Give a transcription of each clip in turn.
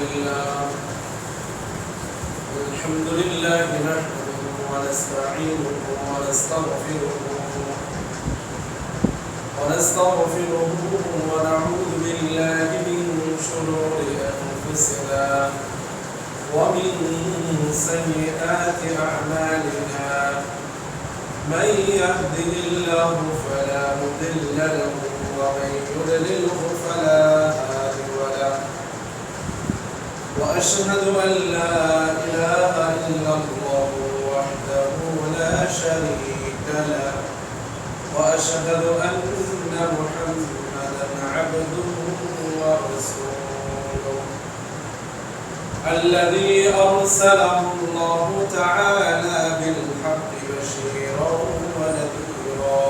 لله نحمده ونستعينه ونستغفره ونعوذ بالله من شرور أنفسنا ومن سيئات أعمالنا من يهده الله فلا مضل له ومن يضلله فلا هادي له وأشهد أن لا إله إلا الله وحده لا شريك له وأشهد أن محمدا عبده ورسوله الذي أرسله الله تعالى بالحق بشيرا ونذيرا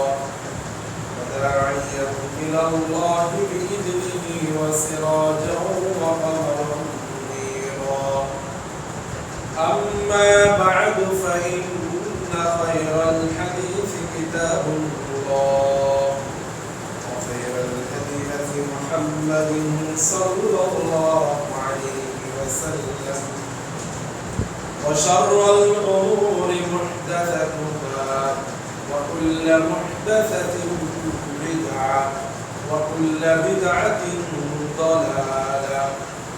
وداعيا إلى الله بإذنه وسراجا وقمرا منيرا أما بعد فإن خير الحديث كتاب الله وخير الهدي هدي محمد صلى الله عليه وسلم وشر الأمور محدثاتها وكل محدثة بدعة وكل بدعة ضلالة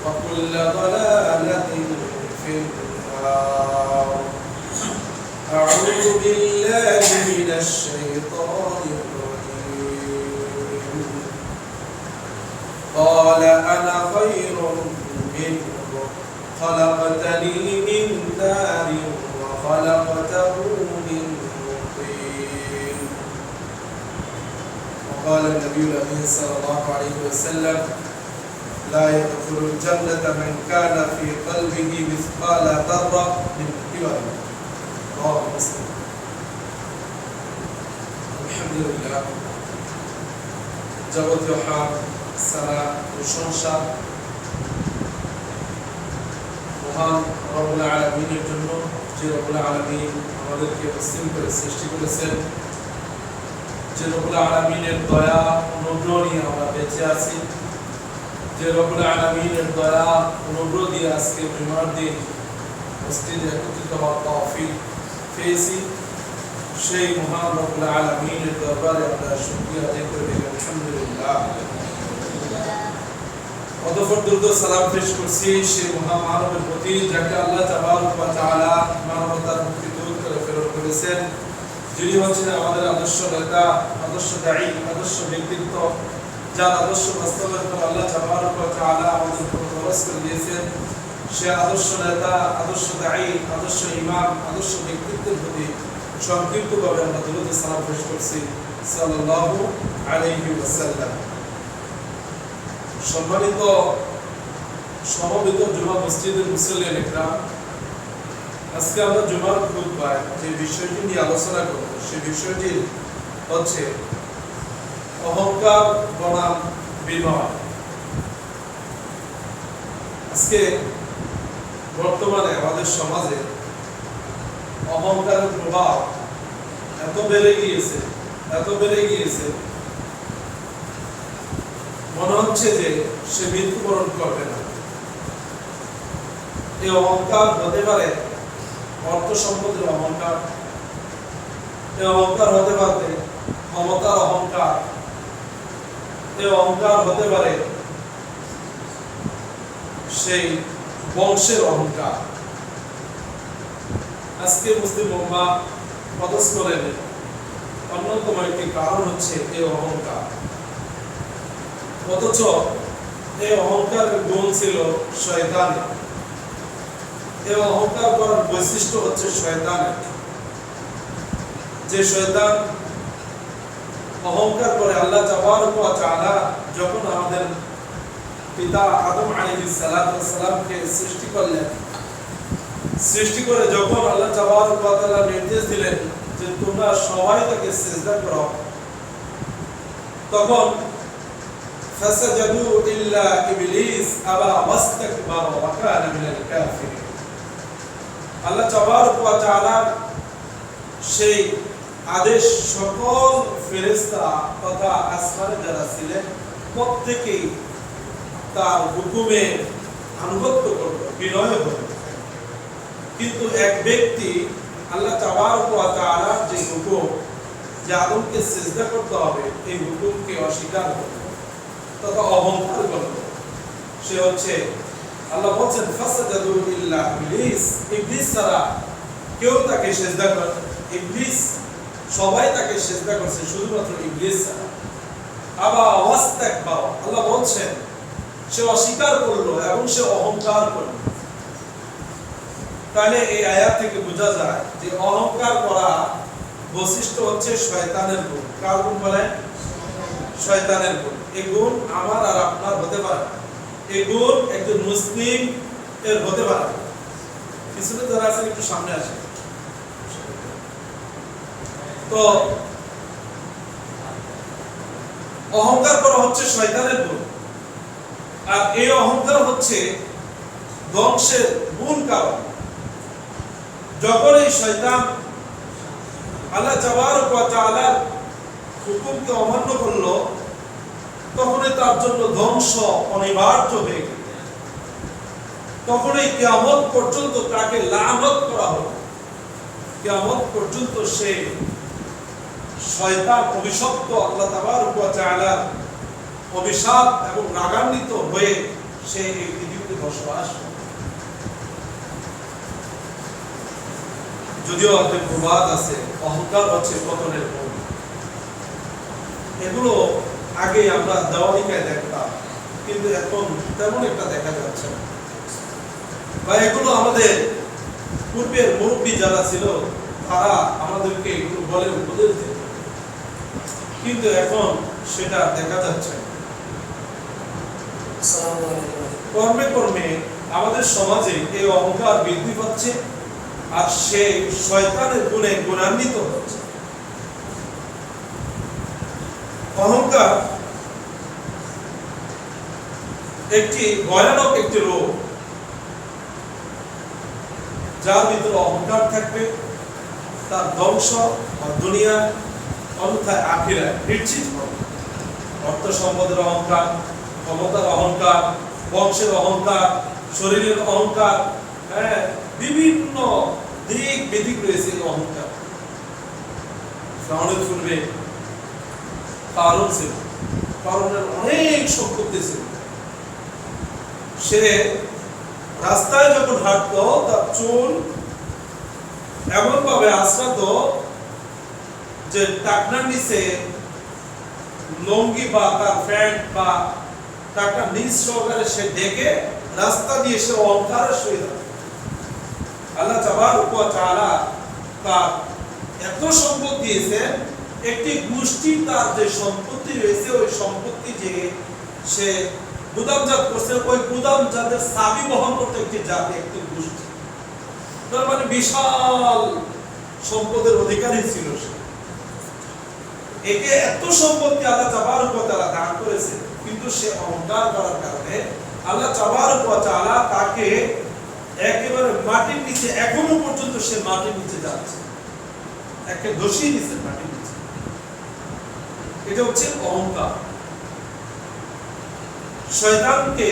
وكل ضلالة في النار. أعوذ بالله من الشيطان الرجيم. قال أنا خير منه خلقتني من نار وخلقته من طين. وقال النبي الأمين صلى الله عليه وسلم لا يدخل الجنة من كان في قلبه مثقال ذرة من كبر. رواه مسلم. الحمد لله যাবতীয় হামদ সালাত প্রশংসা মহান রব্বুল আলামিনের জন্য, যে রব্বুল আলামিন আমাদেরকে মুসলিম করে সৃষ্টি করেছেন, যে রব্বুল আলামিনের দয়া অনুগ্রহ নিয়ে আমরা বেঁচে আছি, যে রব্বুল আলামিনের দয়া অনুগ্রহ দিয়ে আজকে জুমার দিন মসজিদে একত্রিত হওয়ার তৌফিক পেয়েছি, সেই মহান রব্বুল আলামিনের দরবারে আমরা শুকরিয়া আদায় করি। আলহামদুলিল্লাহ। অতঃপর দুরূদ ও সালাম পেশ করছি সেই মহামানবের প্রতি, যাকে আল্লাহ তাবারক ওয়া তাআলা মানবতার মুক্তি দূর করে প্রেরণ করেছেন, যিনি হচ্ছেন আমাদের আদর্শ নেতা, আদর্শ দায়ী, আদর্শ ব্যক্তিত্ব, যার আদর্শ বাস্তবায়ন করে আল্লাহ তাবারক ওয়া তাআলা আমাদের উপর ফরজ করে দিয়েছেন। সে আদর্শ নেতা, আদর্শ দায়ী, আদর্শ ইমাম, আদর্শ ব্যক্তিত্বের প্রতি সংক্ষিপ্তভাবে আমরা দুরূদ ও সালাম পেশ করছি সাল্লাল্লাহু আলাইহি ওয়াসাল্লাম। সম্মানিত সমবেত জুমা মসজিদের মুসল্লিয়ান ইকরাম, আজকে আমরা জুমার খুতবায় যে বিষয়টি নিয়ে আলোচনা করব, সেই বিষয়টি হচ্ছে অহংকার বনাম বিনয়। আজকে বর্তমানে আমাদের সমাজে অহংকারের প্রভাব এত বেড়ে গিয়েছে মনে হচ্ছে যে সে মৃত্যুবরণ করবে না। এই অহংকার হতে পারে অর্থ সম্পদের অহংকার, এই অহংকার হতে পারে ক্ষমতার অহংকার, এই অহংকার হতে পারে সেই বংশের অহংকার। আজকে মুসলিম উম্মাহ পদস্খলনের অন্যতম একটি কারণ হচ্ছে এই অহংকার। অথচ এই অহংকারের গুণ ছিল শয়তানের, এই অহংকার করার বৈশিষ্ট্য হচ্ছে শয়তানের। যে শয়তান অহংকার করে, আল্লাহ তাবারক ওয়া তাআলা যখন আমাদের পিতা আদম আলাইহিস সালামকে সৃষ্টি করলেন, সৃষ্টি করে যখন আল্লাহ তাবারক ওয়া তাআলা নির্দেশ দিলেন যে তোমরা সবাই তাকে সিজদা করো, তখন ফাসাজাদু ইল্লা ইবলিস আবা ওয়াস্তাকবারা ওয়া কানা মিনাল কাফিরিন। আল্লাহ তাবারক ওয়া তাআলা সেই আদেশ সকল ফেরেশতা তথা আসমানে যারা ছিলেন প্রত্যেকেই তার হুকুমে আনুগত্য করলো, বিনয় হলো। কিন্তু এক ব্যক্তি আল্লাহ তাবারক ওয়া তাআলার যে হুকুম যে আদমকে সিজদা করতে হবে, এই হুকুমকে অস্বীকার করলো তথা অহংকার করলো। সে হচ্ছে আল্লাহ বলছেন ফাসাদাদু ইল্লা ইবলিস, ইবলিস ছাড়া কেউ তাকে সিজদা করে, ইবলিস সবাই তাকে সিজদা করছে, শুধুমাত্র ইবলিস ছাড়া। আবা ওয়াস্তাকবার, আল্লাহ বলছেন সে অস্বীকার করলো এবং সে অহংকার করলো। তাহলে এই আয়াত থেকে বোঝা যায় যে অহংকার করা বৈশিষ্ট্য হচ্ছে শয়তানের গুণ। কার গুণ বলেন? শয়তানের গুণ। এই গুণ আমার আর আপনার হতে পারে, এই গুণ একজন মুসলিম এর হতে পারে। পিছনে যারা আছেন একটু সামনে আসে। তো অহংকার করা হচ্ছে শয়তানের গুণ, আর এই অহংকার হচ্ছে ধ্বংসের মূল কারণ। যখন এই শয়তান আল্লাহ তাবারক ওয়া তাআলার হুকুমকে অমান্য করলো, তখনই তার জন্য ধ্বংস অনিবার্য হয়ে গেল। তখনই কিয়ামত পর্যন্ত তাকে লানত করা হলো। কিয়ামত পর্যন্ত সে শয়তান অভিশপ্ত, আল্লাহ তাবারক ওয়া তাআলার অভিশাপ এবং রাগান্বিত হয়ে সে এই পৃথিবীতে বসবাস করে। যদিও আপনার প্রবাদ আছে অহংকার হচ্ছে পতনের মূল। এগুলো আগে আমরা দেওয়ালিকায় দেখতাম, কিন্তু এখন তেমন একটা দেখা যাচ্ছে না। বা এগুলো আমাদের পূর্বের মুরব্বী যারা ছিল তারা আমাদেরকে এগুলো বলে উপদেশ দিত, কিন্তু এখন সেটা দেখা যাচ্ছে না। কর্মে কর্মে আমাদের সমাজে এই অহংকার বৃদ্ধি পাচ্ছে, আর সে শয়তানের গুণে গুণান্বিত হচ্ছে। অহংকার একটি ভয়ানক একটি রোগ। যার ভিতরে অহংকার থাকবে তার ধ্বংস দুনিয়া অন্যথায় আখিরায় নিশ্চিত হবে। অর্থ সম্পদের অহংকার, ক্ষমতার অহংকার, বংশের অহংকার, শরীরের অহংকার, বিভিন্ন দিক বেদিক রয়েছে এই অহংকার। ফিরআউনের পূর্বে কারণ ছিল, কারণের অনেক সম্পত্তি ছিল। সে রাস্তায় যখন হাঁটতো তার চুল এমন ভাবে আশ্রাতো যে টাকনার নিচে লঙ্গি বা তার প্যান্ট বা টাকনার নিচ সহকারে সে ডেকে রাস্তা দিয়ে সে অহংকারের সহিত। আল্লাহ তাবারক ওয়া তাআলা তার এত সম্পদ দিয়েছেন, একটি গোষ্ঠী তার যে সম্পত্তি রয়েছে ওই সম্পত্তি যে সে গুদামজাত করছে, ওই গুদামজাতের চাবি বহন করতে একটি জাতি, একটি গোষ্ঠী। তার মানে বিশাল সম্পদের অধিকারী ছিল সে। একে এত সম্পত্তি আল্লাহ তাবারক ওয়া তাআলা দান করেছে, কিন্তু সে অহংকার করার কারণে আল্লাহ তাবারক ওয়া তাআলা তাকে একেবারে মাটির নিচে, এখনো পর্যন্ত সে মাটির নিচে যাচ্ছে, একে ধসিয়ে দিচ্ছে মাটির নিচে। এটা হচ্ছে অহংকার। শয়তানকে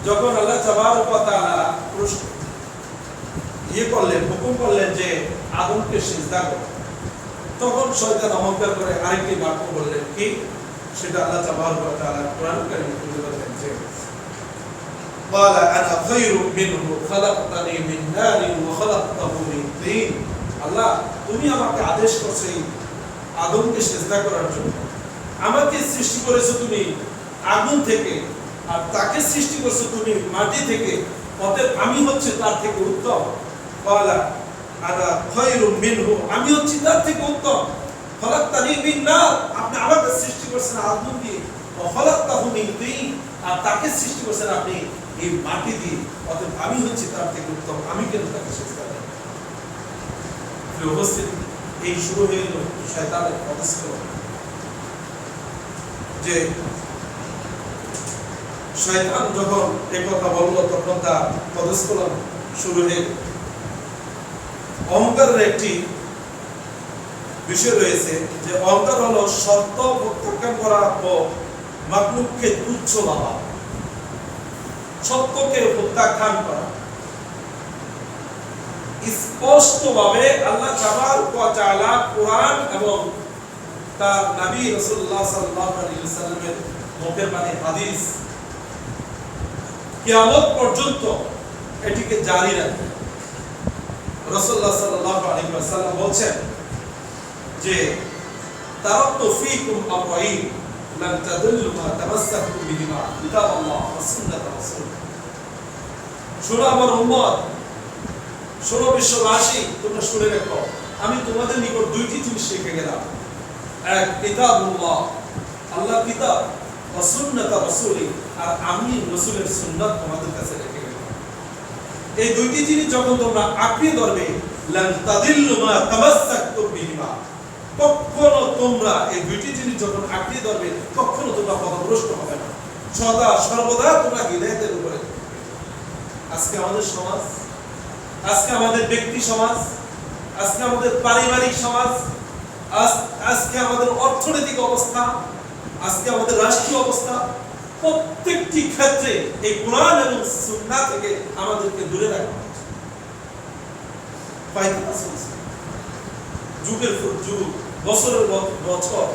যখন আল্লাহ তাবারক ওয়া তাআলা করলেন, হুকুম করলেন যে আদমকে সিজদা করো, তখন শয়তান অহংকার করে আরেকটি বাক্য বললেন, কি সেটা আল্লাহ তাবারক ওয়া তাআলা কোরআন কারীমে তুলে ধরেছেন যে قال انا خير منه خلقتني من نار وخلقته من طين। আল্লাহ তুমি আমাকে আদেশ করছো আদমকে সিজদা করার জন্য, আমাকে সৃষ্টি করেছো তুমি আগুন থেকে, আর তাকে সৃষ্টি করছো তুমি মাটি থেকে, অতএব আমি হচ্ছে তার থেকে উত্তম। قال انا خير منه, আমি হচ্ছি তার থেকে উত্তম। খলাকতানি মিন নার, আপনি আমাকে সৃষ্টি করেছেন আগুন দিয়ে, ওয়া খলাকতাহু মিন তিন, আর তাকে সৃষ্টি করেছেন আপনি এই মাটি দিয়ে, অতএব আমি হচ্ছি তার থেকে উত্তম, আমি কেন তাকে সিজদা করব? প্রিয় উপস্থিতি, এই শুরু হয়ে গেল শয়তানের অপস্করণ। যে শয়তান যখন এই কথা বলল তখন তার পদস্খলন শুরু হয়ে গেল। অহংকারের একটি বিষয় রয়েছে যে অহংকার হলো সত্য প্রত্যাখ্যান করা ও মাখলুককে তুচ্ছ ভাবা। সত্যকে প্রত্যাখ্যান করা। স্পষ্টভাবে আল্লাহ তাবারক ওয়া তাআলা কোরআন এবং তার নবী রাসূলুল্লাহ সাল্লাল্লাহু আলাইহি ওয়াসাল্লামের মুখের বাণী হাদিস কিয়ামত পর্যন্ত এটিকে জারি রাখবে। রাসূলুল্লাহ সাল্লাল্লাহু আলাইহি ওয়াসাল্লাম বলেন যে তারাকতু ফীকুম আমরাইন লান তাদুল্লু মা তামাসসাকতুম বিহিমা কিতাবাল্লাহ ওয়া সুন্নাত রাসূল। শোনো আমার উম্মত, শোনো বিশ্ববাসী, তোমরা শুনে রাখো, আমি তোমাদের নিকট দুইটি জিনিস রেখে গেলাম। এক, কিতাবুল্লাহ, আল্লাহর কিতাব, ওয়া সুন্নাত রাসূলি, আর আমি রাসূলের সুন্নাত তোমাদের কাছে রেখে গেলাম। এই দুইটি জিনিস যখন তোমরা আঁকড়ে ধরবে, লান তাদিল্লু মা তামাসসাকতুম বিহিমা, কখনো তোমরা এই দুইটি জিনিস যখন আঁকড়ে ধরবে, কখনো তোমরা পথভ্রষ্ট হবে না, সদা সর্বদা তোমরা হিদায়াতের উপরে। আজকে আমাদের সমাজ, আজকে আমাদের ব্যক্তি সমাজ, আজকে আমাদের পারিবারিক সমাজ, আজকে আমাদের অর্থনৈতিক অবস্থা, আজকে আমাদের রাষ্ট্রীয় অবস্থা, প্রত্যেকটি ক্ষেত্রে এই কোরআন এবং সুন্নাহ থেকে আমাদেরকে দূরে রাখা হচ্ছে। যুগের পর যুগ, বছরের বছর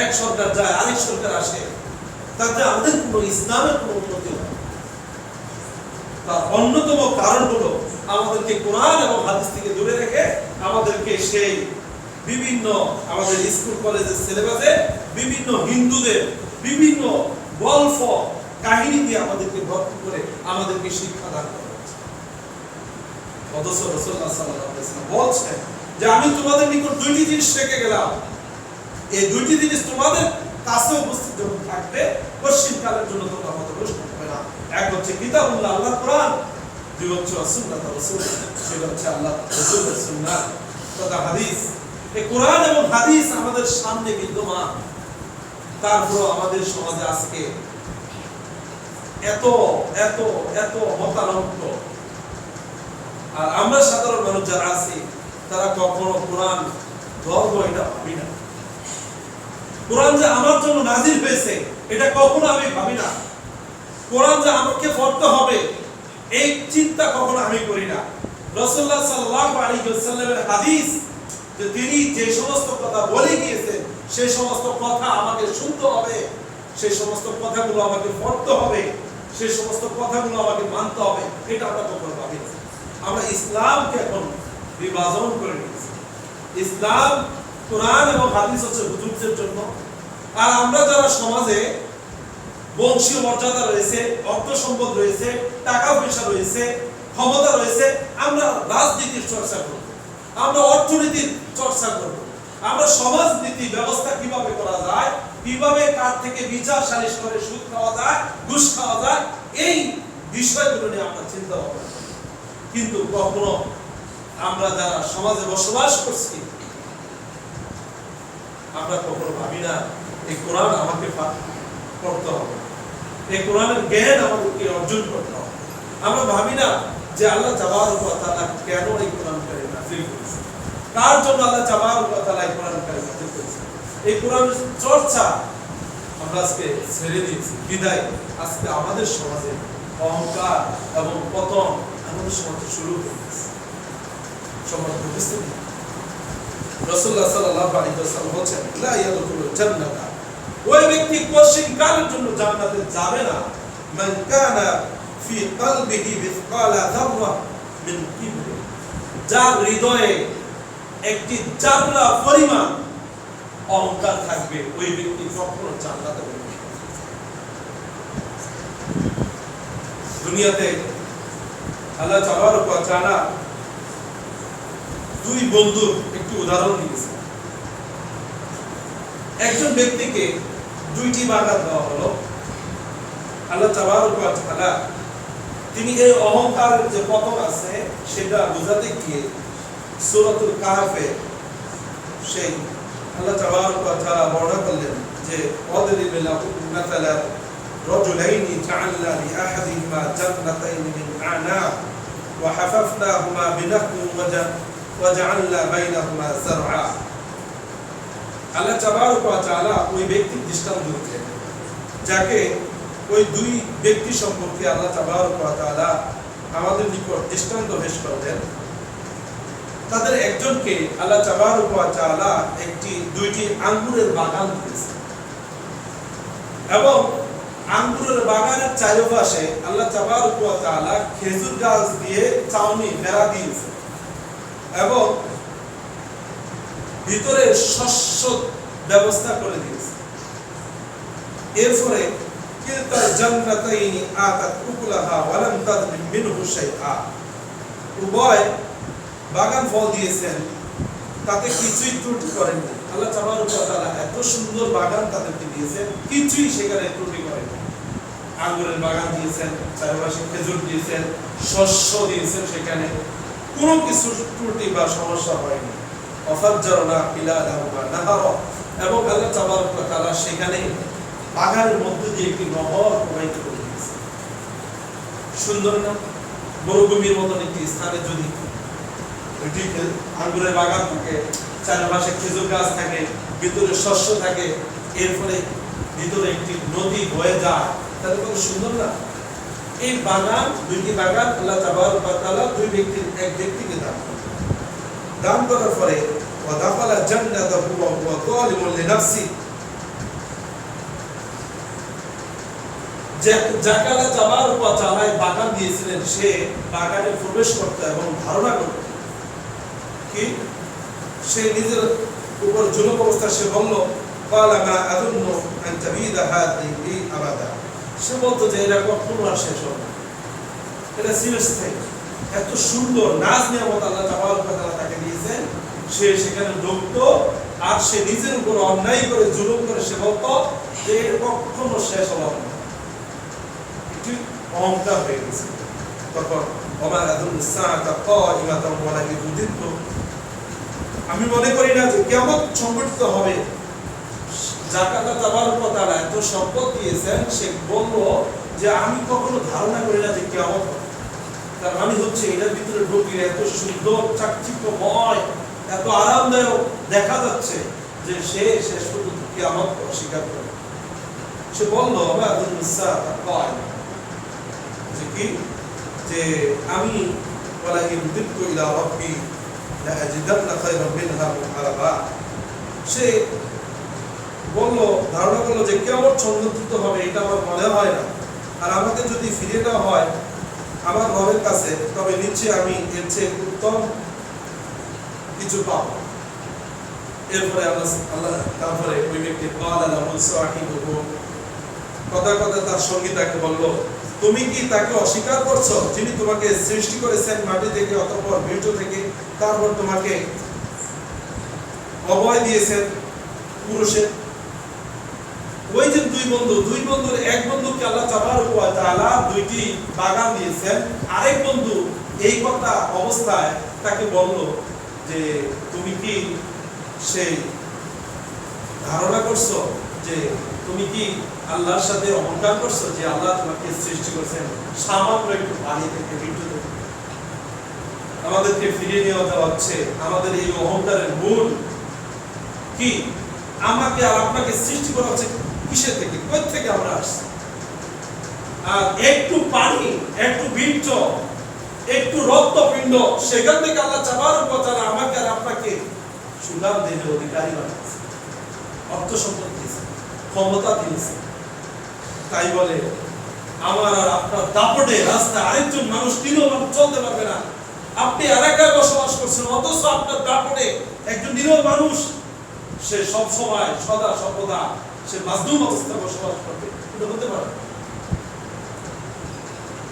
এক সরকার যায়, আরেক সরকার আসে, তাতে আমাদের কোনো ইসলামের কোনো উন্নতি হয়। তার অন্যতম কারণ হলো আমাদেরকে কোরআন এবং হাদিস থেকে দূরে রেখে আমাদেরকে সেই বিভিন্ন আমাদের স্কুল কলেজের সিলেবাসে বিভিন্ন হিন্দুদের বিভিন্ন গল্প কাহিনী দিয়ে আমাদেরকে ভর্তি করে আমাদেরকে শিক্ষা দান করা হচ্ছে। অথচ রাসূলুল্লাহ সাল্লাল্লাহু আলাইহি ওয়াসাল্লাম বলছেন যে আমি তোমাদের নিকট দুইটি জিনিস রেখে গেলাম, এই দুইটি জিনিস তোমাদের কাছে উপস্থিত যখন থাকবে, পশ্চিমকালের জন্য তোমরা পথভ্রষ্ট হবে না। এক হচ্ছে কিতাবুল্লাহ, আল্লাহর কোরআন, দুই হচ্ছে সুন্নাত রাসূল, সেটা হচ্ছে আল্লাহ রাসূলের সুন্নাত তথা হাদিস। এই কোরআন এবং হাদিস আমাদের সামনে বিদ্যমান, তারপর আমাদের সমাজে আজকে এত এত এত মতানৈক্য, আর আমরা সাধারণ মানুষ যারা আছি তারা কখনো কোরআন ধর্ম এটা ভাবি না। কোরআন যে আমার জন্য নাজিল হয়েছে এটা কখনো আমি ভাবি না। কোরআন যে আমাকে পড়তে হবে এই চিন্তা কখনো আমি করি না। রাসূলুল্লাহ সাল্লাল্লাহু আলাইহি ওয়াসাল্লামের হাদিস যে তিনি যে সমস্ত কথা বলে গিয়েছেন সেই সমস্ত কথা আমাকে শুনতে হবে, সেই সমস্ত কথাগুলো আমাকে পড়তে হবে, সেই সমস্ত কথাগুলো আমাকে মানতে হবে, এটা আমরা কখনো ভাবি না। আমরা ইসলামকে এখন বিভাজন করে নিয়েছি। ইসলাম, কোরআন এবং হাদিস হচ্ছে হুজুরদের জন্য, আর আমরা যারা সমাজে বংশীয় মর্যাদা রয়েছে, অর্থ সম্পদ রয়েছে, টাকা পয়সা রয়েছে, ক্ষমতা রয়েছে, আমরা রাজনীতির চর্চা করব, আমরা অর্থনীতির চর্চা করব, আমরা সমাজনীতি ব্যবস্থা কিভাবে করা যায়, কিভাবে কার থেকে বিচার সালিশ করে সুদ খাওয়া যায়, ঘুষ খাওয়া যায়, এই বিষয়গুলো নিয়ে আমরা চিন্তা ভাবনা করি। কিন্তু কখনো আমরা যারা সমাজে বসবাস করছি আমরা কখনো ভাবি না এই কোরআন আমাকে পড়তে হবে, এই কোরআনের জ্ঞান আমাদেরকে অর্জন করতে হবে। আমরা ভাবি না যে আল্লাহ তাবারক ওয়া তাআলা কেন এই কোরআন কারীম নাযিল করেছেন, কার জন্য আল্লাহ তাবারক ওয়া তাআলা এই কোরআন কারীম নাযিল করেছেন। এই কোরআনের চর্চা আমরা আজকে ছেড়ে দিয়েছি বিদায় আজকে আমাদের সমাজে অহংকার এবং পতন আমাদের সমাজে শুরু হয়ে গেছে। সমাজ উপস্থিত রাসূলুল্লাহ সাল্লাল্লাহু আলাইহি ওয়াসাল্লাম বলেন লা ইয়াদখুলুল জান্নাতা, ওই ব্যক্তি পরকালের জন্য জান্নাতে যাবে না, মান কানা ফি কলবিহি মিসকালা যাররা মিন কিবর, যার হৃদয়ে একটি জাররা পরিমাণ অহংকার থাকবে, ওই ব্যক্তি কখনো জান্নাতে যাবে না। দুনিয়াতে আল্লাহ তাবারক ওয়া তাআলা দুই বন্ধুর একটি উদাহরণ দিয়েছেন। একজন ব্যক্তিকে দুইটি বাগান দেওয়া হলো। আল্লাহ তাবারক ওয়া তাআলা তিনি এই অহংকারের যে পতন আছে সেটা বোঝাতে গিয়ে সূরাতুল কাহফে সেই আল্লাহ তাবারক ওয়া তাআলা বর্ণনা করলেন যে ওয়াদরিব লাহুম মাসালা রাজুলাইনি জাআলনা লিআহাদিহিমা জান্নাতাইনি মিন আ'নাব ওয়া হাফাফনাহুমা বিনাখলিন ওয়াজআলনা বাইনাহুমা যারআ। আল্লাহ তাবারক ওয়া তাআলা ওই ব্যক্তির দৃষ্টান্ত দিলেন যাকে ওই দুই ব্যক্তি সম্পর্কে আল্লাহ তাবারক ওয়া তাআলা আমাদের নিকট দৃষ্টান্ত পেশ করলেন। তাদের একজনকে আল্লাহ তাবারক ওয়া তাআলা দুইটি আঙ্গুরের বাগান দিয়েছেন এবং আঙ্গুরের বাগানের চারপাশে আল্লাহ তাবারক ওয়া তাআলা খেজুর গাছ দিয়ে ছাউনি বেড়া দিয়েছেন এবং ভিতরে শস্য ব্যবস্থা করে দিয়েছেন। এরপরে কিলতা জান্নাতাইনি আতাত উকুলাহা ওয়া লাম তাযলিম মিনহু শাইআ, উভয় বাগান ফল দিয়েছেন, তাতে কিছুই ত্রুটি করেননি। আল্লাহ তাবারক ওয়া তাআলা এত সুন্দর বাগান তাদেরকে দিয়েছেন, কিছুই সেখানে ত্রুটি করেননি। আঙ্গুরের বাগান দিয়েছেন, চারপাশে খেজুর দিয়েছেন, শস্য দিয়েছেন, সেখানে কোনো কিছু ত্রুটি বা সমস্যা হয়নি। অফাজ্জারনা খিলালাহুমা নাহারা, এবং আল্লাহ তাবারক ওয়া তাআলা সেখানে বাগানের মধ্যে দিয়ে একটি নহর প্রবাহিত করে দিয়েছেন। সুন্দর না? মরুভূমির মতন একটি স্থানে যদি আঙ্গুরের বাগান থাকে, চারপাশে খেজুর গাছ থাকে, ভিতরে শস্য থাকে, এর ফলে ভিতরে একটি নদী বয়ে যায়, তাহলে কত সুন্দর না? এই বাগান, দুইটি বাগান আল্লাহ তাবারক ওয়া তাআলা এক ব্যক্তিকে দান করার পরে ওয়া দাখালা জান্নাতাহু ওয়া হুয়া যালিমুন লিনাফসি, যাকে আল্লাহ তাবারক ওয়া তাআলা বাগান দিয়েছিলেন, সে বাগানে প্রবেশ করত এবং ধারণা করত কি সে নিজের উপর জুলুম অবস্থা, সে বলল ক্বালা মা আযুন্নু আন তাবিদা হাযিহি আবাদা, সে বলতো যে এটা কখনো আর শেষ হবে না, এটা চিরস্থায়ী। এত সুন্দর নাজ নিয়ামত আল্লাহ তাবারক ওয়া তাআলা তাকে দিয়েছেন, সে সেখানে ঢুকতো আর সে নিজের উপর অন্যায় করে জুলুম করে সে বলতো যে এটা কখনো শেষ হবে না। একটু অহংকার হয়ে গেছে। তখন ওমা আযুন্নু সাআতা কাইমাতান ওয়া লা ইউদিতু, আমি মনে করি না যে কিয়ামত সংঘটিত হবে। যাকে আল্লাহ তাবারক ওয়া তাআলা এত সম্পদ দিয়েছেন, সে বলল যে আমি কখনো ধারণা করি না যে কিয়ামত হবে। তার মানে হচ্ছে এটার ভিতরে ঢুকলে এত সুন্দর, চাকচিক্যময়, এত আরামদায়ক দেখা যাচ্ছে যে সে শেষ পর্যন্ত কিয়ামত অস্বীকার করে। সে বলল যে কি, যে আমি ওয়ালা ইউদিতু ইলা রাব্বি লা আজিদান্না খায়রান মিনহা মুনহারাবা, সে বলল, ধারণা করলো যে কিয়ামত সংঘটিত হবে এটা আমার মনে হয় না, আর আমাকে যদি ফিরে দেওয়া হয় আমার রবের কাছে, তবে নিশ্চয়ই আমি এর চেয়ে উত্তম কিছু পাব। এরপরে আল্লাহ তারপরে ওই ব্যক্তি ক্বালা লাহু সাহিবুহু, কথা তার সঙ্গী তাকে বলল, তুমি কি তাকে অস্বীকার করছো যিনি তোমাকে সৃষ্টি করেছেন মাটি থেকে, অতঃপর বীর্য থেকে, তারপর তোমাকে অভয় দিয়েছেন পুরুষের? ওই যে দুই বন্ধুর এক বন্ধুকে আল্লাহ তাবারক ওয়া তাআলা দুইটি বাগান দিয়েছেন, আরেক বন্ধু এই কথা অবস্থায় তাকে বলল যে তুমি কি সেই ধারণা করছো যে তুমি কি আল্লাহর সাথে অহংকার করছো যে আল্লাহ তোমাকে সৃষ্টি করেছেন সামান্য একটু পানি থেকে, বীর্য থেকে? আমাদেরকে ফিরিয়ে নিয়ে দেওয়া হচ্ছে আমাদের এই অহংকারের মূল কি? আমাকে আর আপনাকে সৃষ্টি করা হচ্ছে কিসের থেকে, কোথা থেকে আমরা আসছি? আর একটু পানি, একটু বীর্য, একটু রক্তপিণ্ড, সেখান থেকে আল্লাহ তাবারক ওয়া তাআলা আমাকে আর আপনাকে সুনাম দেনের অধিকারী বানিয়েছে, অর্থ সম্পদ দিয়েছে, ক্ষমতা দিয়েছে। তাই বলে আমার আর আপনার দাপটে রাস্তায় আরেকজন মানুষ নিরীহ মানুষ চলতে পারবে না। আপনি এলাকায় বসবাস করছেন, অথচ আপনার দাপটে একজন নিরীহ মানুষ সে সব সময় সদা সর্বদা সে মাজলুম অবস্থায় বসবাস করবে, এটা হতে পারে?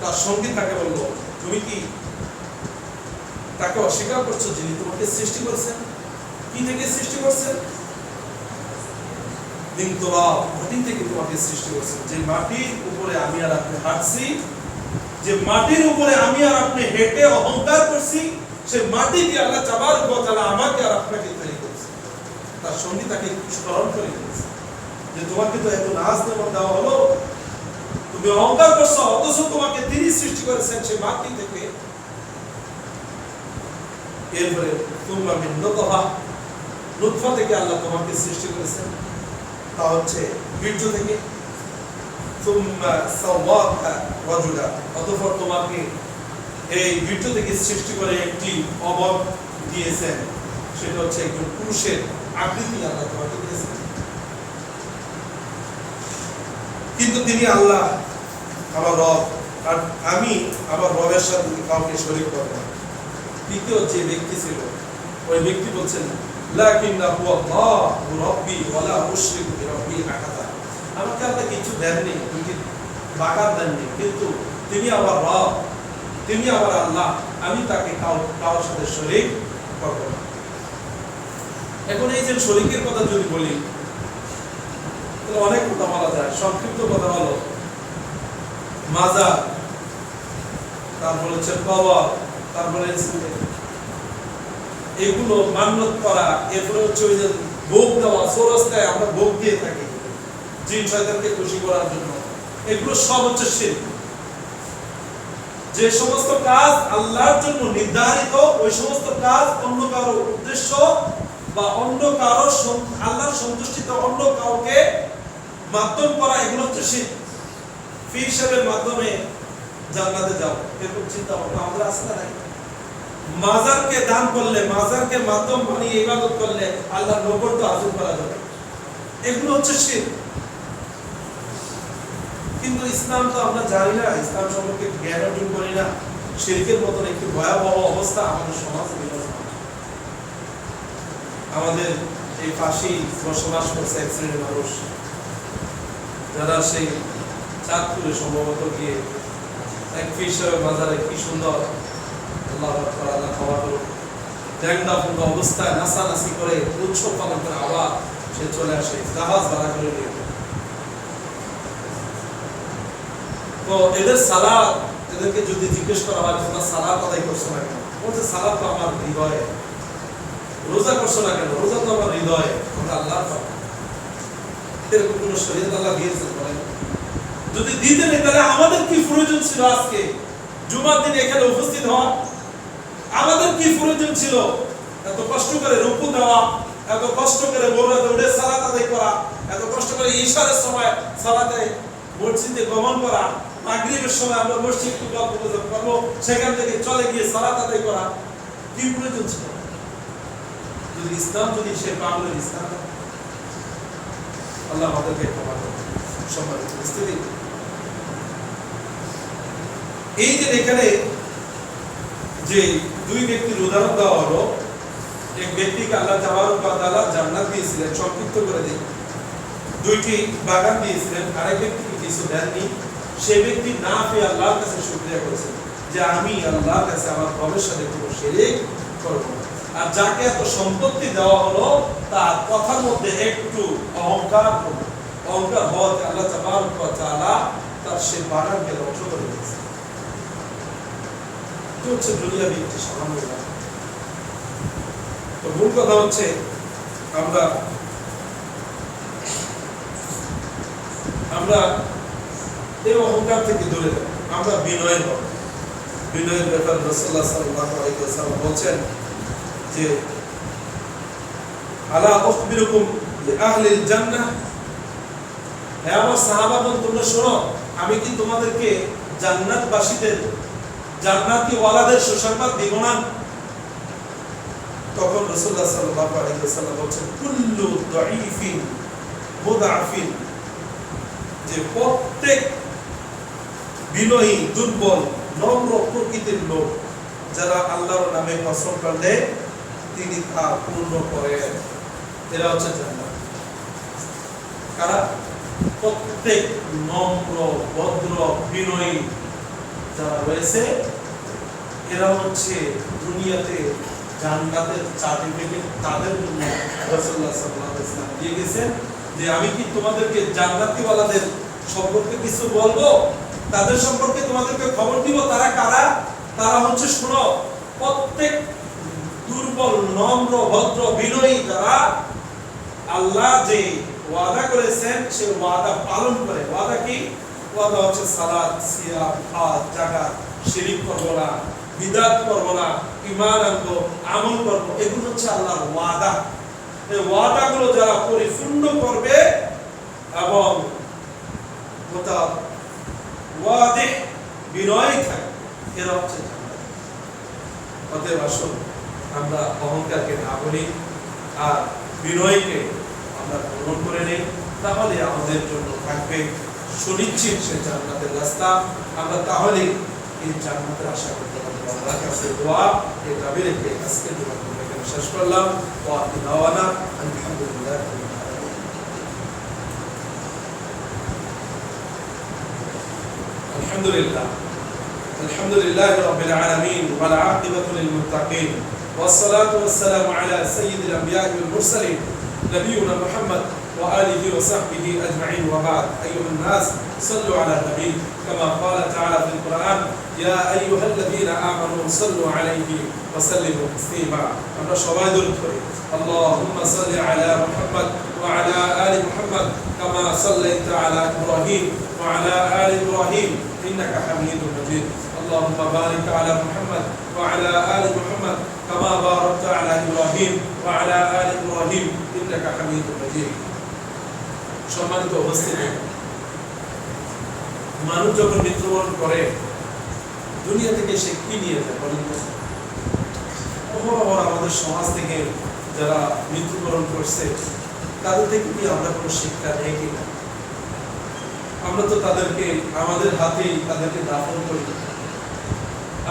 তার সঙ্গী তাকে বলল, তুমি কি তাকে অস্বীকার করছো যিনি তোমাকে সৃষ্টি করেছেন? কি থেকে সৃষ্টি করেছেন? মাটি থেকে তোমাকে সৃষ্টি করেছেন। যে মাটির উপরে আমি আর আপনি হাঁটছি, যে মাটির উপরে আমি আর আপনি হেঁটে অহংকার করছি, সে মাটি দিয়ে আল্লাহ তাবারক ওয়া তাআলা আমাকে আর আপনাকে তৈরি করেছে। তার সঙ্গী তাকে স্মরণ করে দিয়েছে যে তোমাকে তো এত নাজ নেমত দেওয়া হলো, তুমি অহংকার করছো, অথচ তোমাকে তিনি সৃষ্টি করেছেন সে মাটি থেকে। এরপরে তুমরা মিন নুতফা থেকে আল্লাহ তোমাকে সৃষ্টি করেছেন, তা হচ্ছে বীর্য থেকে। সুম্মা সাওয়াকা রাজুলা, অতঃপর তোমাকে এই বীর্য থেকে সৃষ্টি করে একটি অবয়ব দিয়েছেন, সেটা হচ্ছে একজন পুরুষের আকৃতি আল্লাহ তোমাকে দিয়েছেন। কিন্তু তিনি আল্লাহ আমার রব, আর আমি আমার রবের সাথে কাউকে শরীক করব না। তৃতীয় যে ব্যক্তি ছিল, ওই ব্যক্তি বলছেন লাকিন্নাহু আল্লাহু রাব্বি ওয়া লা উশরিকু বিরাব্বি আহাদা, আমাকে আল্লাহ কিছু দেননি, কিন্তু বাগান দেননি, কিন্তু তিনি আমার রব, তিনি আমার আল্লাহ, আমি তাকে কারোর সাথে শরীক করব না। এখন এই যে শরীকের কথা যদি বলি, তাহলে অনেক কথা বলা যায়। সংক্ষিপ্ত কথা হলো মাজার, তারপরে হচ্ছে কবর, তারপরে এগুলো মান্যত করা, এরপরে হচ্ছে ওই যে ভোগ দেওয়া, চৌরাস্তায় আমরা ভোগ দিয়ে থাকি জিন শয়তানকে খুশি করার জন্য, এগুলো সব হচ্ছে শিরক। যে সমস্ত কাজ আল্লাহর জন্য নির্ধারিত, ওই সমস্ত কাজ অন্য কারো উদ্দেশ্য বা অন্য কারো আল্লাহর সন্তুষ্টিতে অন্য কাউকে মাধ্যম করা, এগুলো হচ্ছে শিরক। পীর সাহেবের মাধ্যমে জান্নাতে যাও, এরকম চিন্তা ভাবনা আমাদের আছে না? মাজারকে দান করলে, মাজারকে মাধ্যম বানিয়ে ইবাদত করলে আল্লাহর নৈকট্য হাসিল করা যাবে, এগুলো হচ্ছে শিরক। কিন্তু ইসলাম তো আমরা জানি না, ইসলাম সম্পর্কে জ্ঞান অর্জন করি না। শিরকের মতন একটি ভয়াবহ অবস্থা আমাদের সমাজে বিরাজমান। আমাদের এই পাশেই বসবাস করছে এক শ্রেণীর মানুষ, যারা সেই চাঁদপুরে সম্ভবত গিয়ে এক পীর সাহেবের মাজারে কি সুন্দর আল্লাহু আকবার, আল্লাহ খাওয়া করুন, ল্যাংডা ফুন্ডা অবস্থায় নাচানাচি করে উৎসব পালন করে আবার সে চলে আসে জাহাজ ভাড়া করে নিয়ে। তো এদের সালাত, এদেরকে যদি জিজ্ঞেস করা হয় তোমরা সালাত আদায় করছো না কেন, বলছে সালাত তো আমার হৃদয়ে। রোজা করছো না কেন, রোজা তো আমার হৃদয়ে, আমরা আল্লাহর পাবো। এরকম কোন শরীয়ত আল্লাহ দিয়েছেন বলেন? যদি দিতেন তাহলে আমাদের কি প্রয়োজন ছিল আজকে জুমার দিন এখানে উপস্থিত হওয়া? আমাদের কি প্রয়োজন ছিল এত কষ্ট করে রুকু দেওয়া, এত কষ্ট করে ভোররাতে উঠে সালাত আদায় করা, এত কষ্ট করে ইশারের সময় সালাতে মসজিদে গমন করা, মাগরিবের সময় আমরা মসজিদ গল্প গুজব করবো, সেখান থেকে চলে গিয়ে সালাত আদায় করা, কি প্রয়োজন ছিল? যদি ইসলাম, যদি সে পাগলের ইসলাম, আল্লাহ আমাদেরকে ক্ষমা করুন। সম্মানিত উপস্থিতি, এই যে এখানে যে দুই ব্যক্তির উদাহরণ দেওয়া হলো, এক ব্যক্তিকে আল্লাহ তাবারক ওয়া তাআলা জান্নাত দিয়েছিলেন, সংক্ষিপ্ত করে দিই, দুইটি বাগান দিয়েছিলেন, আরেক ব্যক্তিকে কিছু দেননি। সেই ব্যক্তি না পেয়ে আল্লাহর কাছে শুকরিয়া করেছেন যে আমি আল্লাহর কাছে আমার রবের সাথে কোনো শিরক করব না। আর যাকে এত সম্পত্তি দেওয়া হলো, তার কথার মধ্যে একটু অহংকার হলো, অহংকার হওয়াতে আল্লাহ তাবারক ওয়া তাআলা তার সেই বাগানকে ধ্বংস করে দিয়েছেন। এটা হচ্ছে দুনিয়াবি একটি সামান্য ব্যাপার। তো মূল কথা হচ্ছে আমরা এই অহংকার থেকে দূরে থাকি, আমরা বিনয়ের হব। বিনয়ের ব্যাপারে রাসূলুল্লাহ সাল্লাল্লাহু আলাইহি ওয়াসাল্লাম বলেন যে আলা উখবিরুকুম বিআহলিল জান্নাহ, হে আমার সাহাবাগণ তোমরা শোনো, আমি কি তোমাদেরকে জান্নাতবাসীদের, জান্নাতি ওয়ালাদের সুসংবাদ দিব না? তখন রাসূলুল্লাহ সাল্লাল্লাহু আলাইহি ওয়াসাল্লাম বলেন কুল্লু দাঈফিন মুদাআফিন, যে প্রত্যেক বিনয়ী, দুর্বল, নম্র প্রকৃতির লোক যারা আল্লাহর নামে কসম করলে তিনি তা পূর্ণ করেন, এরা হচ্ছে জান্নাত। কারা? প্রত্যেক নম্র, ভদ্র, বিনয়ী যারা রয়েছে, এরা হচ্ছে দুনিয়াতে জান্নাতের সার্টিফিকেট তাদের জন্য রাসূলুল্লাহ সাল্লাল্লাহু আলাইহি ওয়াসাল্লাম দিয়ে গেছেন। যে আমি কি তোমাদেরকে জান্নাতি ওয়ালাদের সম্পর্কে কিছু বলবো, তাদের সম্পর্কে তোমাদেরকে খবর দিব। তারা কারা? তারা হচ্ছে, শোনো, প্রত্যেক দুর্বল, নম্র, ভদ্র, বিনয়ী যারা আল্লাহ যে ওয়াদা করেছেন সে ওয়াদা পালন করে। ওয়াদা কি? ওয়াদা হচ্ছে সালাত, সিয়াম, হজ, যাকাত, শিরক করব না, বিদআত করব না, ঈমান আনবো, আমল করব, এগুলো হচ্ছে আল্লাহর ওয়াদা। এই ওয়াদাগুলো যারা পরিপূর্ণ করবে এবং বিনয় থাকে, এরা হচ্ছে জান্নাত। অতএব আসুন আমরা অহংকারকে না করি আর বিনয়কে আমরা গ্রহণ করে নেই, তাহলে আমাদের জন্য থাকবে সুনিশ্চিত সে জান্নাতের রাস্তা। আমরা তাহলে এই জান্নাতের আশা করতে পারবো। আল্লাহর কাছে দোয়া এই দাবি রেখে আজকের জীবন এখানে শেষ করলাম। ওয়া আলহামদুলিল্লাহ। আলহামদুলিল্লাহ আলহামদুলিল্লাহ রাব্বিল আলামিন ওয়াল আকিবাতু লিল মুত্তাকিন والصلاة والسلام على سيد الأنبياء والمرسلين نبينا محمد وآله وصحبه أجمعين وبعد. أيها الناس صلوا على النبي كما قال تعالى في القرآن يا أيها الذين آمنوا صلوا عليه وسلموا تسليما. আমরা সবাই দরুদ পড়ি اللهم صل على محمد وعلى آل محمد كما صليت على إبراهيم وعلى آل إبراهيم إنك حميد مجيد. اللهم بارك على محمد وعلى آل محمد كما باركت على إبراهيم وعلى آل إبراهيم إنك حميد مجيد. সম্মানিত উপস্থিতি, মানুষ যখন মৃত্যুবরণ করে দুনিয়া থেকে সে কি নিয়ে যায় বলেন তো? আমাদের সমাজ থেকে যারা মৃত্যুবরণ করছে তাদের থেকে কি আমরা কোনো শিক্ষা নেই কিনা? আমরা তো তাদেরকে আমাদের হাতেই তাদেরকে দাফন করি,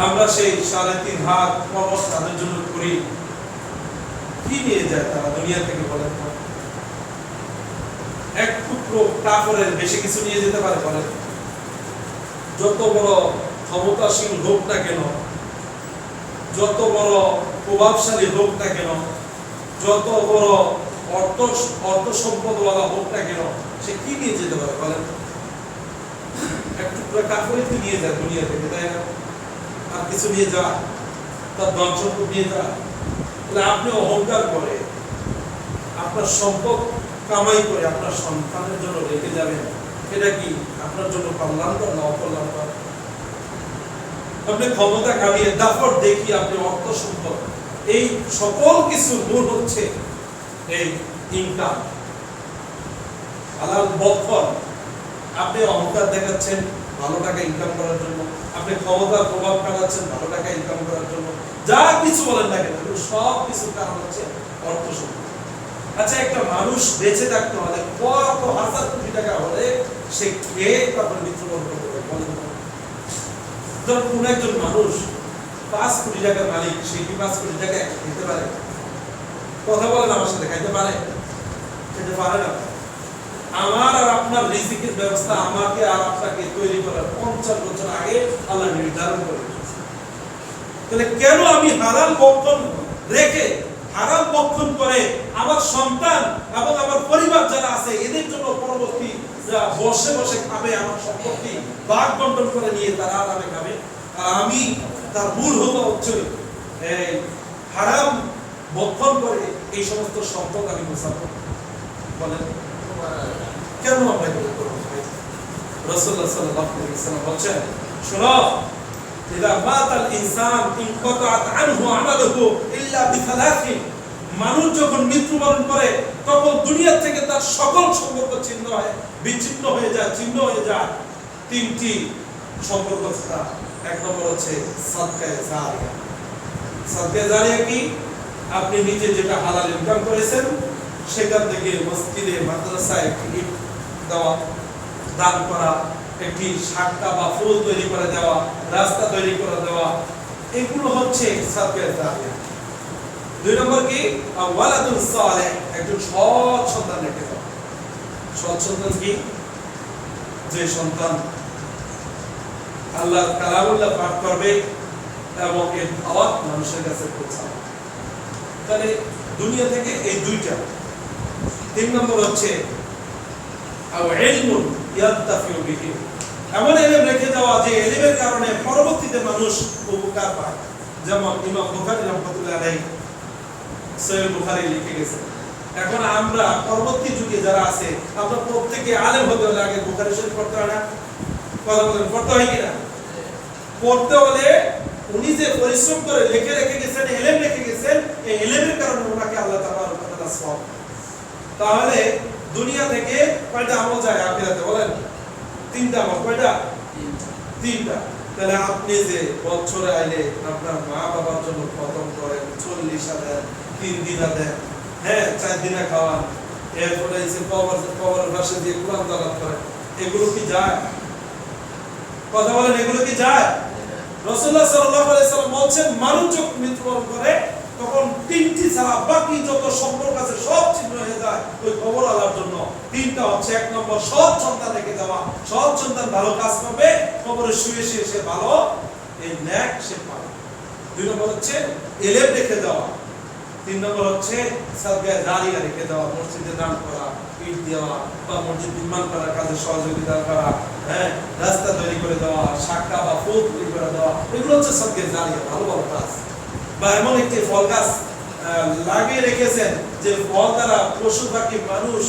আমরা সেই 3.5 হাত কবর তাদের জন্য করি। কি নিয়ে যায় তারা দুনিয়া থেকে বলেন তো? এক টুকরো কাপড়ের বেশি কিছু নিয়ে যেতে পারে বলেন? যত বড় ক্ষমতাশীল হোক না কেন, যত বড় প্রভাবশালী হোক না কেন, যত বড় অর্থ সম্পদওয়ালা হোক না কেন, সে কি নিয়ে যেতে পারে বলেন? এক টুকরো কাপড় কি নিয়ে যায় দুনিয়া থেকে, তাই না? আর কিছু নিয়ে যা, তার ধন সম্পদ নিয়ে যা। তাহলে আপনি অহংকার করে আপনার সম্পদ কামাই করে আপনার সন্তানের জন্য রেখে যাবেন, এটা কি আপনার জন্য কল্যাণকর না অকল্যাণকর? আপনি ক্ষমতা কামিয়ে দাপট দেখিয়ে আপনি অর্থ সম্পদ, এই সকল কিছু মূল হচ্ছে এই ইনকাম, হালাল বক্ষণ। আপনি অহংকার দেখাচ্ছেন ভালো টাকা ইনকাম করার জন্য, আপনি ক্ষমতার প্রভাব খাটাচ্ছেন ভালো টাকা ইনকাম করার জন্য, যা কিছু বলেন না কেন, সব কিছুর কারণ হচ্ছে অর্থ সম্পদ। আচ্ছা, একটা মানুষ বেঁচে থাকতে হলে কত হাজার কোটি টাকা হলে সে খেয়ে তারপর মৃত্যুবরণ করতে পারে বলেন? ধর কোন একজন মানুষ 5 কোটি টাকার মালিক, সে কি 5 কোটি টাকা খেতে পারে? কথা বলেন আমার সাথে, খাইতে পারে? খেতে পারে না। আমার আর আপনার রিজিকের ব্যবস্থা আমাকে আর আপনাকে তৈরি করার 50 বছর আগে আল্লাহ নির্ধারণ করে রেখেছে। তাহলে কেন আমি হারাম বক্ষণ রেখে, হারাম বক্ষণ করে আমার সন্তান এবং আমার পরিবার যারা আছে এদের জন্য পরবর্তী যারা বসে বসে খাবে আমার সম্পত্তি ভাগ বন্টন করে নিয়ে তারা আরামে খাবে, আর আমি তার মূল হচ্ছে এই হারাম বক্ষণ করে এই সমস্ত সম্পদ আমি গোছাবো? বলেন কেন আমরা এগুলো করব? রাসূলুল্লাহ সাল্লাল্লাহু আলাইহি ওয়াসাল্লাম বলেন, শোনো, ইদা মাতাল ইনসান ইনকাতাত আনহু আমালুহু ইল্লা বিসালাসিন। মানুষ যখন মৃত্যুবরণ করে তখন দুনিয়া থেকে তার সকল সম্পর্ক ছিন্ন হয়, বিচ্ছিন্ন হয়ে যায়, ছিন্ন হয়ে যায় 3টি সম্পর্ক ছাড়া। এক নম্বর হচ্ছে সাদকায়ে জারিয়া। সাদকায়ে জারিয়া কি? আপনি নিজে যেটা হালাল ইনকাম করেছেন সেখান থেকে মসজিদে মাদ্রাসায় একটি দেওয়া, দান করা, একটি শাখা বা ফুল তৈরি করে দেওয়া, রাস্তা তৈরি করে দেওয়া, এগুলো হচ্ছে সাদকায়ে জারিয়া। 2 নম্বর কি? ওয়ালাদুন সালেহ, একজন সৎ সন্তান রেখে দেওয়া। সৎ সন্তান কি? যে সন্তান আল্লাহর কালামুল্লাহ পাঠ করবে এবং এর দাওয়াত মানুষের কাছে পৌঁছাবে। তাহলে দুনিয়া থেকে এই 2টা। 3 নম্বর হচ্ছে আও ইলমুন ইয়ান্তাফিউ বিহি, এমন ইলম রেখে যাওয়া যে ইলমের কারণে পরবর্তীতে মানুষ উপকার পায়। যেমন ইমাম বুখারী রাহমাতুল্লাহ আলাইহি সহিহ বুখারী লিখে গেছেন। এখন আমরা পরবর্তী যুগে যারা আছে আমরা প্রত্যেককে আলেম হতে হলে আগে বুখারী শরীফ পড়তে হয় না? কথা বলেন, পড়তে হয় কিনা? পড়তে হলে উনি যে পরিশ্রম করে লিখে রেখে গেছেন, ইলম রেখে গেছেন, এই ইলমের কারণে ওনাকে আল্লাহ তাআলা সওয়াব। তাহলে দুনিয়া থেকে কয়টা আমল যায় আখিরাতে বলেন? 3টা আমল। কয়টা? 3টা। তাহলে আপনি যে বছরে আইলে আপনার মা বাবার জন্য খতম করেন, 40 দেন, 3 দিনা দেন, হ্যাঁ 4 দিনা খাওয়ান, এরপরে এসে কবরের পাশে দিয়ে কোরআন তেলাওয়াত করেন, এগুলো কি যায়? কথা বলেন, এগুলো কি যায়? রাসূলুল্লাহ সাল্লাল্লাহু আলাইহি সাল্লাম বলেন মানুষ যখন মৃত্যুবরণ করে তখন 3টি ছাড়া বাকি যত সম্পর্ক আছে সব ছিন্ন হয়ে যায় ওই কবর আলার জন্য। 3টা হচ্ছে, 1 নম্বর সৎ সন্তান রেখে যাওয়া, সৎ সন্তান ভালো কাজ করবে, কবরে শুয়ে শুয়ে সে ভালো এই নেক সে পাবে। 2 নম্বর হচ্ছে ইলম রেখে যাওয়া, 3 নম্বর হচ্ছে সাদকা জারিয়া রেখে যাওয়া, মসজিদে দান করা, ইট দেওয়া বা মসজিদ নির্মাণ করার কাজে সহযোগিতা করা, হ্যাঁ রাস্তা তৈরি করে দেওয়া, শাখা বা ফুল তৈরি করে দেওয়া, এগুলো হচ্ছে সাদকা জারিয়া, ভালো ভালো কাজ। বা এমন একটি ফল গাছ লাগিয়ে রেখেছেন যে ফল দ্বারা পশু পাখি মানুষ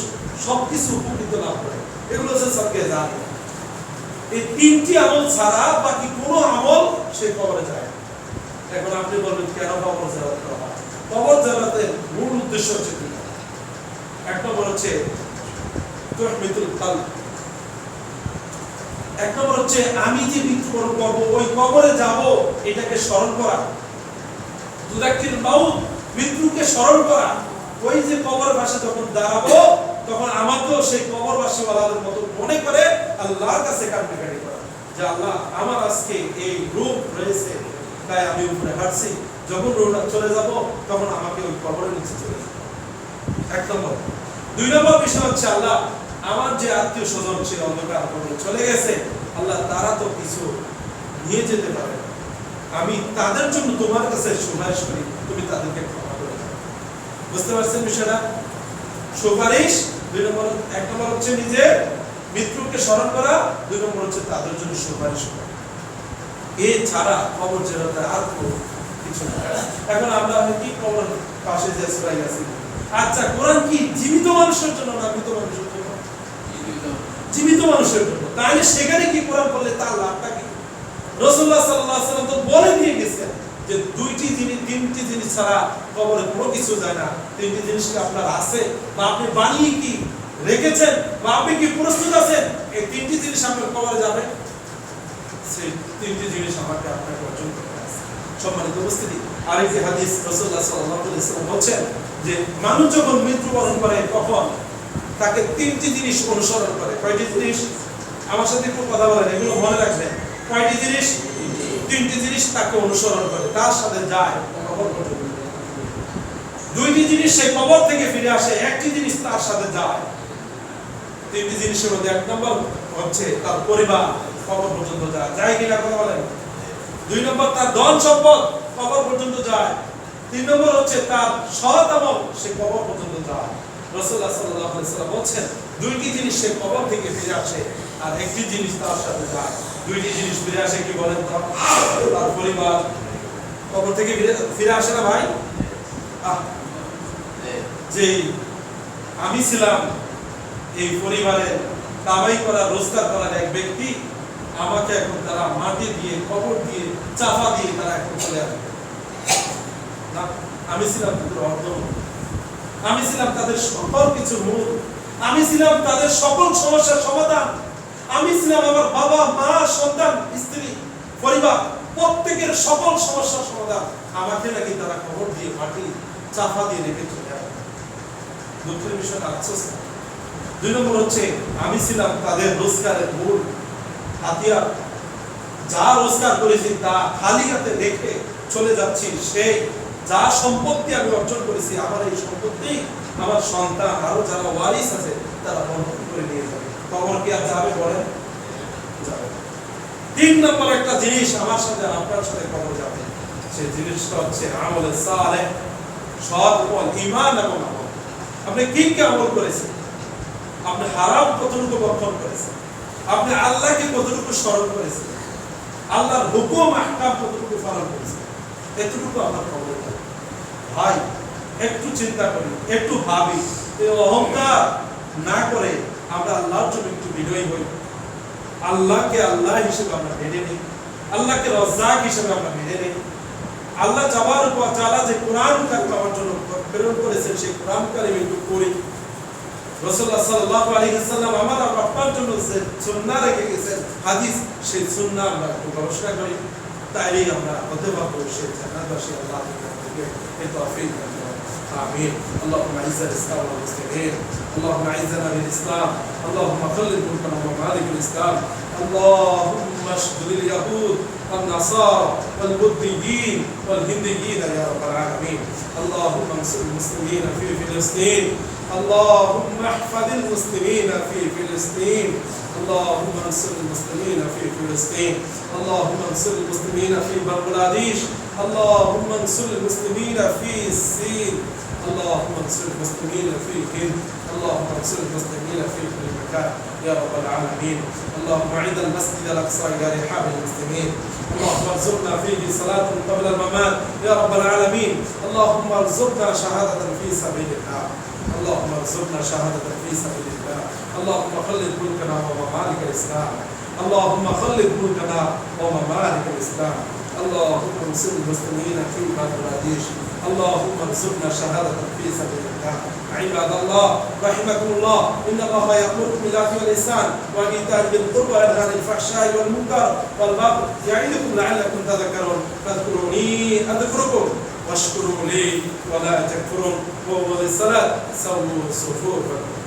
সবকিছু উপকৃত লাভ করে, এগুলো হচ্ছে সাদকা জারিয়া। এই 3টি আমল ছাড়া বাকি কোনো আমল সে কবরে যায় না। এখন আপনি বলবেন কেন কবর জিয়ারত করা হয়? কবর জিয়ারতের মূল উদ্দেশ্য হচ্ছে কি? 1 নম্বর হচ্ছে তাহমিতুল কলব, 1 নম্বর হচ্ছে আমি যে মৃত্যুবরণ করব ওই কবরে যাব এটাকে স্মরণ করা, তুযাক্কির মাউত মৃত্যুকে স্মরণ করা। ওই যে কবরের পাশে যখন দাঁড়াবো তখন আমাকেও সেই কবরবাসী ওয়ালাদের মতো মনে করে আল্লাহর কাছে কান্নাকাটি করা যে আল্লাহ আমার আজকে এই রূপ রয়েছে তাই আমি উপরে হাঁটছি, যখন রূপটা চলে যাব তখন আমাকে ওই কবরের নিচে চলে যেতে হবে। 1 নম্বর। 2 নম্বর বিষয় হচ্ছে আল্লাহ আমার যে আত্মীয় স্বজন সে অন্ধকার কবরে চলে গেছে, আল্লাহ তারা তো কিছু নিয়ে যেতে পারে না, আমি তাদের জন্য তোমার কাছে সুপারিশ করি, তুমি তাদেরকে ক্ষমা করে দাও। বুঝতে পারছেন বিষয়টা? সুপারিশ 2 নম্বর। 1 নম্বর হচ্ছে নিজের মৃত্যুকে স্মরণ করা, 2 নম্বর হচ্ছে তাদের জন্য সুপারিশ করা। এই ছাড়া কবর জিয়ারতের আর কোনো কিছু না। এখন আমরা কি কবর পাশে যে সবাই আছি, আচ্ছা কোরআন কি জীবিত মানুষের জন্য না মৃত মানুষের জন্য? জীবিত মানুষের জন্য। তাহলে সেখানে কি কোরআন বললে তার লাভটা কি? রাসূলুল্লাহ সাল্লাল্লাহু আলাইহি ওয়াসাল্লাম তো বলে দিয়ে গেছেন যে 2টি জিনিস 3টি জিনিস ছাড়া কবরে কোনো কিছু যায় না। 3টি জিনিস কি আপনার আছে বা আপনি বানিয়ে কি রেখেছেন বা আপনি কি প্রস্তুত আছেন এই 3টি জিনিস আপনার কবরে যাবে? সেই 3টি জিনিস আমাকে আপনাকে অর্জন করতে হবে। সম্মানিত উপস্থিতি, আরেকটি হাদিস রাসূলুল্লাহ সাল্লাল্লাহু আলাইহি ওয়াসাল্লাম বলেন যে মানুষ যখন মৃত্যুবরণ করে তখন তাকে 3টি জিনিস অনুসরণ করে। কয়টি জিনিস? আমার সাথে একটু কথা বলেন, এগুলো মনে রাখবেন। কয়টি জিনিস? 3টি জিনিস তাকে অনুসরণ করে, তার সাথে যায় কবর পর্যন্ত। 2টি জিনিস সে কবর থেকে ফিরে আসে, 1টি জিনিস তার সাথে যায়। 3টি জিনিসের মধ্যে 1 নম্বর হচ্ছে তার পরিবার কবর পর্যন্ত যায় কিনা কথা বলেন। 2 নম্বর তার ধন সম্পদ কবর পর্যন্ত যায়। 3 নম্বর হচ্ছে তার সৎ আমল সে কবর পর্যন্ত যায়। রাসূলুল্লাহ সাল্লাল্লাহু আলাইহি ওয়াসাল্লাম বলেন 2টি জিনিস সে কবর থেকে ফিরে আসে আর 1টি জিনিস তার সাথে যায়। 2টি জিনিস ফিরে আসে কি বলেন তো? তার পরিবার কবর থেকে ফিরে আসে না ভাই? যে আমি ছিলাম এই পরিবারের কামাই করা রোজগার করার এক ব্যক্তি, আমাকে এখন তারা মাটি দিয়ে কবর দিয়ে চাপা দিয়ে তারা এখন চলে আসবে না। আমি ছিলাম তাদের অর্ধ, আমি ছিলাম তাদের সকল কিছু মূল, আমি ছিলাম তাদের সকল সমস্যার সমাধান, আমি ছিলাম আমার বাবা মা সন্তান স্ত্রী পরিবার প্রত্যেকের সকল সমস্যার সমাধান। আমাকে নাকি তারা কবর দিয়ে মাটি চাপা দিয়ে রেখে চলে আসবে। দুঃখের বিষয় আফসোস। 2 নম্বর হচ্ছে আমি ছিলাম তাদের রোজগারের মূল হাতিয়ার, যা রোজগার করেছি তা খালি হাতে রেখে চলে যাচ্ছি, সেই যা সম্পত্তি আমি অর্জন করেছি আমার এই সম্পত্তি আমার সন্তান আরো যারা ওয়ারিস আছে তারা বন্টন করে নিয়ে যাবে। কবর কি আর যাবে বলেন? যাবে। 3 নম্বর একটা জিনিস আমার সাথে আপনার সাথে কবর যাবে, সেই জিনিসটা হচ্ছে আমলে সালেহ, সৎ আমল, ঈমান এবং আমল। আপনি কি কি আমল করেছেন? আপনি হারাম কতটুকু বর্জন করেছেন? আপনি আল্লাহকে কতটুকু স্মরণ করেছেন? আল্লাহর হুকুম আহকাম কতটুকু পালন করেছেন? এতটুকু আপনার কবর যাবে। ভাই একটু চিন্তা করি, একটু ভাবি, এই অহংকার না করে আমরা আল্লাহর জন্য একটু বিনয়ী হই। আল্লাহকে আল্লাহ হিসেবে আমরা মেনে নিই, আল্লাহকে রাজ্জাক হিসেবে আমরা মেনে নিই। আল্লাহ তাবারক ওয়া তাআলা যে কোরআন কারীম আমার জন্য প্রেরণ করেছেন সেই কোরআন কারীম একটু পড়ি, রাসূলুল্লাহ সাল্লাল্লাহু আলাইহি ওয়াসাল্লাম আমার আপনার জন্য যে সুন্নাহ রেখে গেছেন হাদিস, সেই সুন্নাহ আমরা একটু গবেষণা করি, তাইলেই আমরা হতে পারবো সেই জান্নাতবাসী। আল্লাহ আমাদেরকে এই তৌফিক দান করুন। آمين. اللهم أعز الإسلام والمسلمين، اللهم أعزنا بالإسلام، اللهم خلد ملكنا وممالك الإسلام، اللهم اشدد اليهود والنصارى والبوذيين والهنديين يا رب العالمين. اللهم انصر المسلمين في فلسطين، اللهم احفظ المسلمين في فلسطين، اللهم انصر المسلمين في فلسطين، اللهم انصر المسلمين في بنغلاديش، اللهم انصر المسلمين في الصين، اللهم انصر المسلمين في الهند، اللهم انصر المسلمين في كل مكان يا رب العالمين. اللهم اعد المسجد الاقصى الى رحاب المسلمين، اللهم ارزقنا فيه صلاة قبل الممات يا رب العالمين. اللهم ارزقنا شهادة في سبيل الله، اللهم ارزقنا شهادة في سبيل الله. اللهم خلد ملكنا وممالك الإسلام، اللهم خلد ملكنا وممالك الإسلام. اللهم انصر المسلمين في بنغلاديش، اللهم ارزقنا شهادة في سبيل الله. عباد الله رحمكم الله، إن الله يأمركم بالعدل والإحسان وإيتاء ذي القربى وينهى عن الفحشاء والمنكر والبغي يعظكم لعلكم تذكرون. فاذكروني أذكركم واشكروا لي ولا تكفرون. وهو للصلاة سووا صفوفكم.